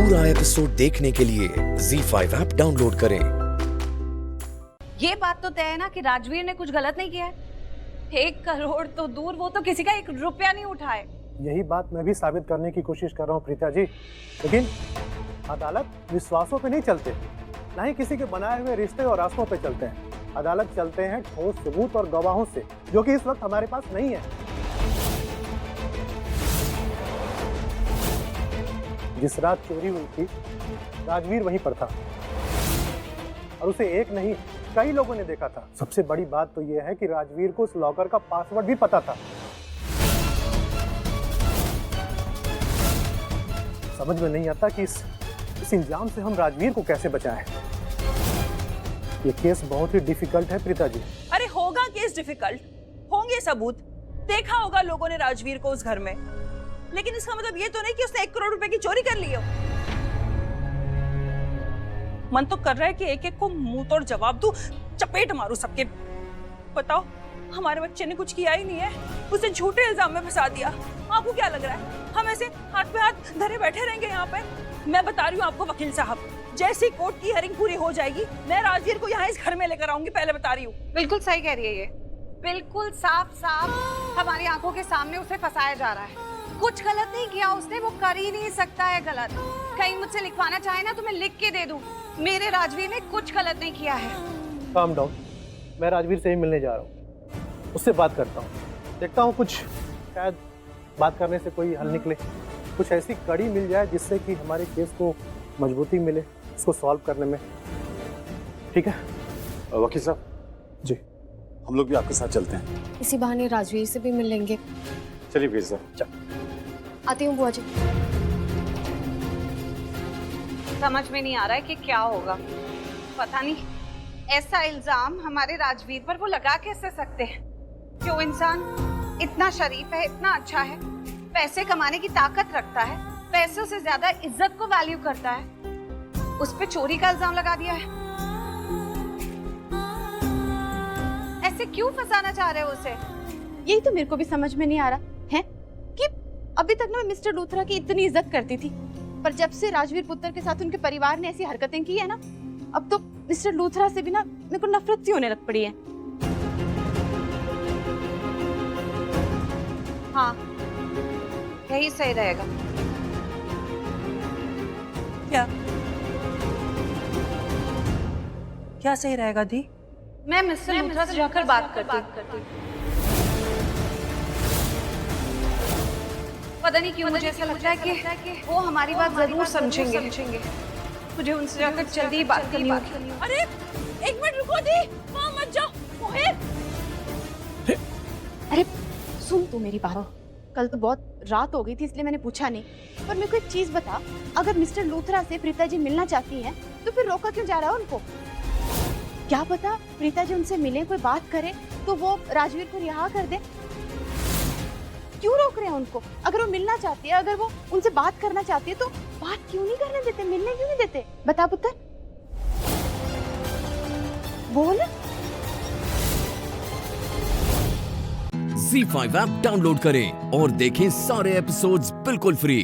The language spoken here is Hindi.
पूरा एपिसोड देखने के लिए ZEE5 ऐप डाउनलोड करें। ये बात तो तय है ना कि राजवीर ने कुछ गलत नहीं किया है। 1 करोड़ तो दूर, वो तो किसी का 1 रुपया नहीं उठाए। यही बात मैं भी साबित करने की कोशिश कर रहा हूँ प्रीता जी, लेकिन अदालत विश्वासों पे नहीं चलते, ना ही किसी के बनाए हुए रिश्ते और रास्तों पे चलते हैं। अदालत चलते हैं ठोस सबूत और गवाहों से, जो कि इस वक्त हमारे पास नहीं है। जिस रात चोरी हुई थी, राजवीर वहीं पर था और उसे एक नहीं कई लोगों ने देखा था। सबसे बड़ी बात तो यह है कि राजवीर को उस लॉकर का पासवर्ड भी पता था। समझ में नहीं आता कि इस इल्जाम से हम राजवीर को कैसे बचाएं। ये केस बहुत ही डिफिकल्ट है प्रीता जी। अरे होगा केस डिफिकल्ट, होंगे सबूत, देखा होगा लोगों ने राजवीर को उस घर में, लेकिन इसका मतलब ये तो नहीं कि उसने 1 करोड़ रुपए की चोरी कर ली हो। मन तो कर रहा है कि एक एक को मुंह तोड़ जवाब दूं, चपेट मारूं सबके। बताओ, हमारे बच्चे ने कुछ किया ही नहीं है, उसे झूठे इल्जाम में फंसा दिया। आपको क्या लग रहा है हम ऐसे हाथ पे हाथ धरे बैठे रहेंगे यहाँ पे? मैं बता रही हूँ आपको वकील साहब, जैसी कोर्ट की हियरिंग पूरी हो जाएगी, मैं राजवीर को यहाँ इस घर में लेकर आऊंगी। पहले बता रही हूँ। बिल्कुल सही कह रही है, ये बिल्कुल साफ साफ हमारी आंखों के सामने उसे फंसाया जा रहा है। कुछ गलत नहीं किया उसने, वो कर ही नहीं सकता है गलत। कहीं मुझसे लिखवाना चाहे ना तो मैं लिख के दे दूं, मेरे राजवीर ने कुछ गलत नहीं किया है। काम डाउन, मैं राजवीर से ही मिलने जा रहा हूँ, उससे बात करता हूँ, देखता हूँ कुछ शायद बात करने से कोई हल निकले, कुछ ऐसी कड़ी मिल जाए जिससे कि हमारे केस को मजबूती मिले इसको सॉल्व करने में। ठीक है वकील साहब जी, हम लोग भी आपके साथ चलते हैं। इसी बहाने राजवीर से भी मिल लेंगे। चलिए वकील साहब। आती हूँ बुआ जी। समझ में नहीं आ रहा है कि क्या होगा। पता नहीं ऐसा इल्जाम हमारे राजवीर पर वो लगा कैसे सकते हैं। जो इंसान इतना शरीफ है, इतना अच्छा है, पैसे कमाने की ताकत रखता है, पैसों से ज्यादा इज्जत को वैल्यू करता है, उस पे चोरी का इल्जाम लगा दिया है। ऐसे क्यों फंसाना चाह रहे हो उसे? यही तो मेरे को भी समझ में नहीं आ रहा है कि अभी तक ना मैं मिस्टर लूथरा की इतनी इज्जत करती थी, पर जब से राजवीर पुत्र के साथ उनके परिवार ने ऐसी हरकतें की है ना, अब तो मिस्टर लूथरा से भी ना मेरे को नफरत सी होने लग पड़ी है। हाँ, यही सही रहेगा। क्या सही रहेगा दी? मैं मिस्टर लूथरा से जाकर बात करती। पता नहीं क्यों मुझे ऐसा लगता है कि वो हमारी बात जरूर समझेंगे। मुझे उनसे जाकर जल्दी बात करनी होगी। अरे 1 मिनट रुको दी, वहाँ मत जाओ। मोहित, अरे सुन तू मेरी बात, कल तो बहुत रात हो गई थी इसलिए मैंने पूछा नहीं, पर मेरे को एक चीज बता, अगर मिस्टर लूथरा से प्रीता जी मिलना चाहती हैं तो फिर रोका क्यों जा रहा है उनको? क्या पता प्रीता जी उनसे मिले, कोई बात करे तो वो राजवीर को रिहा कर दे। क्यों रोक रहे हैं उनको? अगर वो miलना चाहती है, अगर वो उनसे बात करना चाहती है तो बात क्यों नहीं करने देते, मिलने क्यों नहीं देते? बता पुत्र, बोल। ZEE5 ऐप डाउनलोड करें और देखें सारे एपिसोड्स बिल्कुल फ्री।